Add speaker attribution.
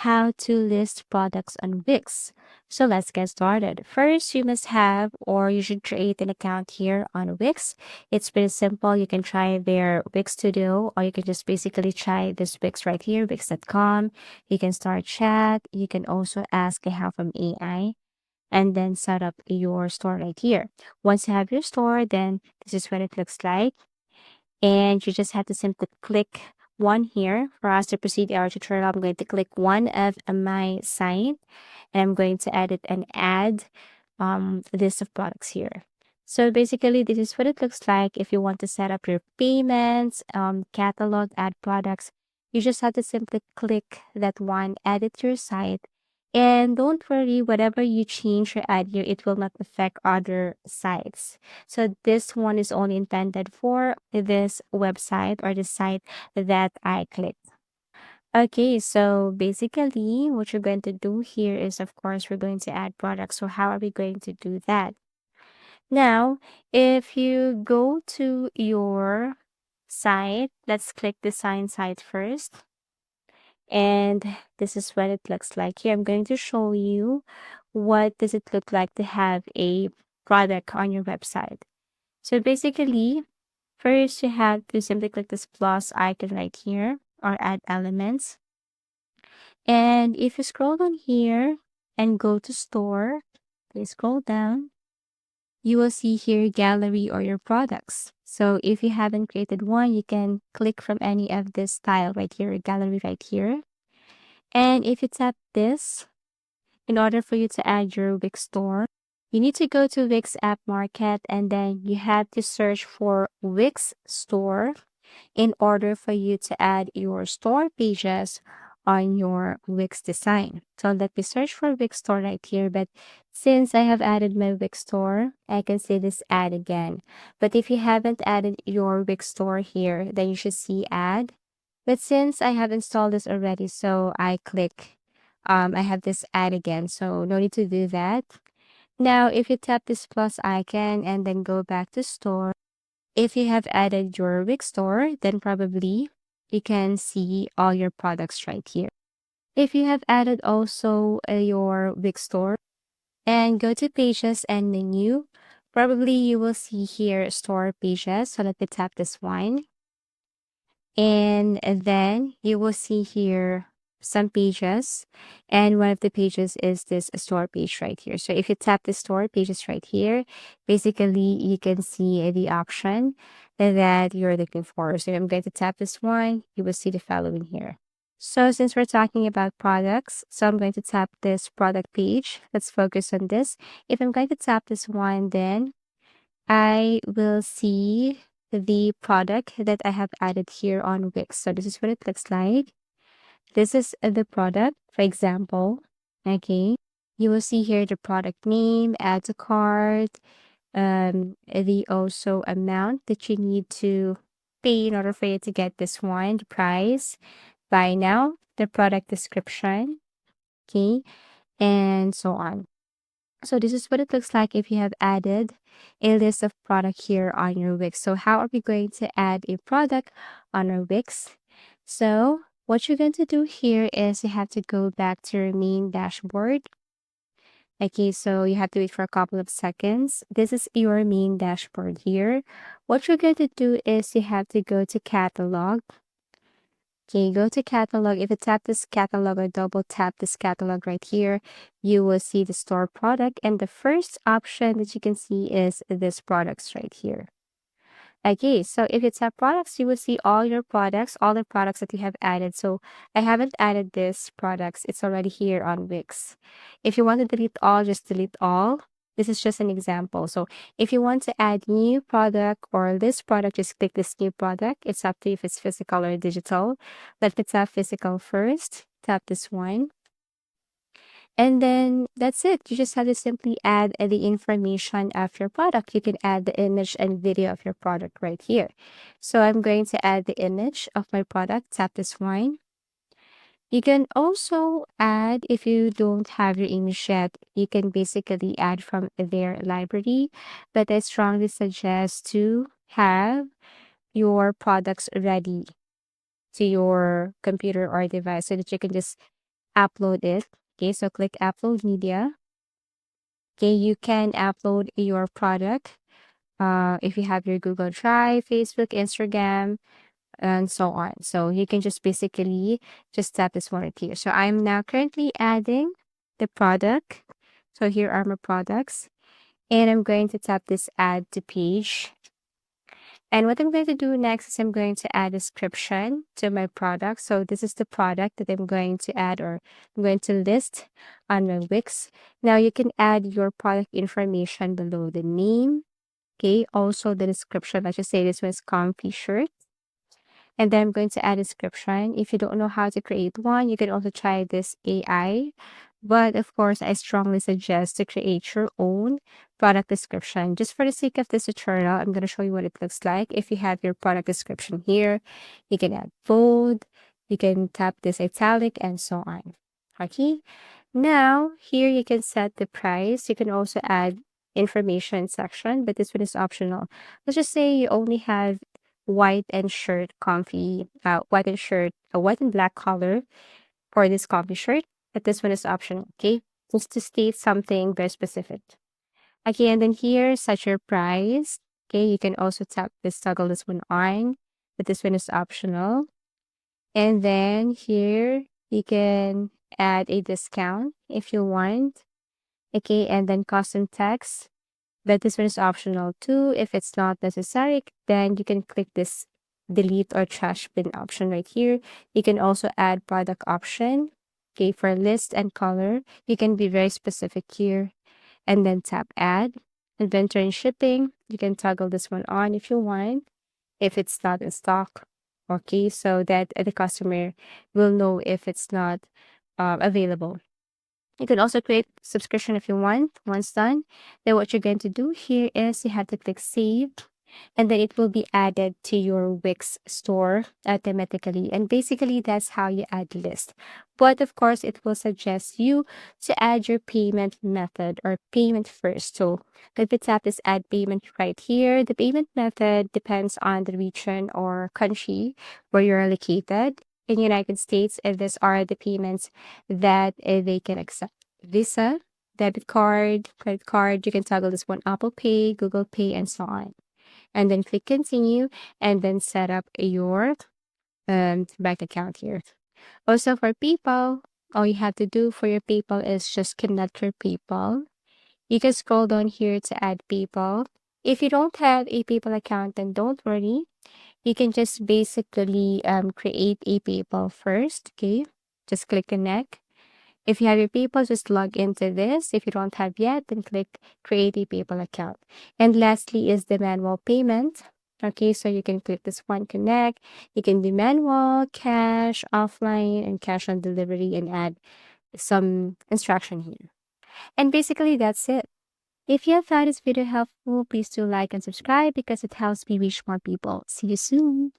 Speaker 1: how to list products on Wix. So let's get started. First, you must have or you should create an account here on Wix. It's pretty simple. You can try their Wix Studio or you can just basically try this Wix right here, wix.com. You can start chat. You can also ask a help from AI and then set up your store right here. Once you have your store, then this is what it looks like. And you just have to simply click one here. For us to proceed our tutorial, I'm going to click one of my site and I'm going to edit and add list of products here. So basically, this is what it looks like if you want to set up your payments, catalog, add products. You just have to simply click that one, edit your site, and don't worry, whatever you change or add here, it will not affect other sites. So this one is only intended for this website or the site that I clicked. Okay, so basically what you're going to do here is, of course, we're going to add products. So how are we going to do that? Now, if you go to your site, let's click design site first. And this is what it looks like here. I'm going to show you what does it look like to have a product on your website. So basically, first you have to simply click this plus icon right here or add elements. And if you scroll down here and go to store, please scroll down, you will see here gallery or your products. So if you haven't created one, you can click from any of this style right here, gallery right here. And if you tap this, in order for you to add your Wix store, you need to go to Wix App Market and then you have to search for Wix Store in order for you to add your store pages on your Wix design. So let me search for Wix Store right here. But since I have added my Wix Store, I can see this add again. But if you haven't added your Wix Store here, then you should see add. But since I have installed this already, so I click, I have this add again. So no need to do that. Now, if you tap this plus icon and then go back to store, if you have added your Wix store, then probably you can see all your products right here. If you have added also your Wix store and go to pages and menu, probably you will see here store pages. So let me tap this one. And then you will see here some pages. And one of the pages is this store page right here. So if you tap the store pages right here, basically you can see the option that you're looking for. So I'm going to tap this one, you will see the following here. So since we're talking about products, so I'm going to tap this product page. Let's focus on this. If I'm going to tap this one, then I will see the product that I have added here on Wix. So this is what it looks like. This is the product, for example. Okay. You will see here the product name, add to cart, the also amount that you need to pay in order for you to get this one, the price, buy now, the product description, okay, and so on. So this is what it looks like if you have added a list of product here on your Wix. So how are we going to add a product on our Wix? So what you're going to do here is you have to go back to your main dashboard. Okay, so you have to wait for a couple of seconds. This is your main dashboard here. What you're going to do is you have to go to catalog. Okay, go to catalog. If you tap this catalog or double tap this catalog right here, you will see the store product. And the first option that you can see is this products right here. Okay, so if you tap products, you will see all your products, all the products that you have added. So I haven't added this products. It's already here on Wix. If you want to delete all, just delete all. This is just an example. So if you want to add new product or this product, just click this new product. It's up to you if it's physical or digital. Let me tap physical first. Tap this one. And then that's it. You just have to simply add the information of your product. You can add the image and video of your product right here. So I'm going to add the image of my product. Tap this one. You can also add, if you don't have your image yet, you can basically add from their library. But I strongly suggest to have your products ready to your computer or device so that you can just upload it. Okay, so click upload media. Okay, you can upload your product. If you have your Google Drive, Facebook, Instagram, and so on. So you can just basically just tap this one right here. So I'm now currently adding the product. So here are my products. And I'm going to tap this add to page. And what I'm going to do next is I'm going to add a description to my product. So this is the product that I'm going to add, or I'm going to list on my Wix. Now you can add your product information below the name. Okay, also the description. Let's just say this was comfy shirt. And then I'm going to add a description. If you don't know how to create one, you can also try this AI. But of course, I strongly suggest to create your own product description. Just for the sake of this tutorial, I'm going to show you what it looks like. If you have your product description here, you can add bold, you can tap this italic, and so on. Okay. Now, here you can set the price. You can also add information section, but this one is optional. Let's just say you only have white and shirt comfy, white and shirt, a white and black color for this comfy shirt, but this one is optional, okay? Just to state something very specific. Okay, and then here, set your price. Okay, you can also tap this, toggle this one on, but this one is optional. And then here, you can add a discount if you want. Okay, and then custom text, but this one is optional too. If it's not necessary, then you can click this delete or trash bin option right here. You can also add product option. Okay, for list and color, you can be very specific here and then tap add. Inventory and shipping, you can toggle this one on if you want, if it's not in stock. Okay, so that the customer will know if it's not available. You can also create subscription if you want. Once done, then what you're going to do here is you have to click save, and then it will be added to your Wix store automatically. And basically, that's how you add list. But of course, it will suggest you to add your payment method or payment first. So if you tap this add payment right here, the payment method depends on the region or country where you're located. In the United States, if these are the payments that they can accept. Visa, debit card, credit card, you can toggle this one Apple Pay, Google Pay, and so on, and then click continue, and then set up your bank account here. Also for PayPal, all you have to do for your PayPal is just connect your PayPal. You can scroll down here to add PayPal. If you don't have a PayPal account, then don't worry. You can just basically create a PayPal first. Okay, just click connect. If you have your PayPal, just log into this. If you don't have yet, then click create a PayPal account. And lastly is the manual payment. Okay, so you can click this one connect. You can do manual, cash, offline, and cash on delivery, and add some instruction here. And basically that's it. If you have found this video helpful, please do like and subscribe because it helps me reach more people. See you soon.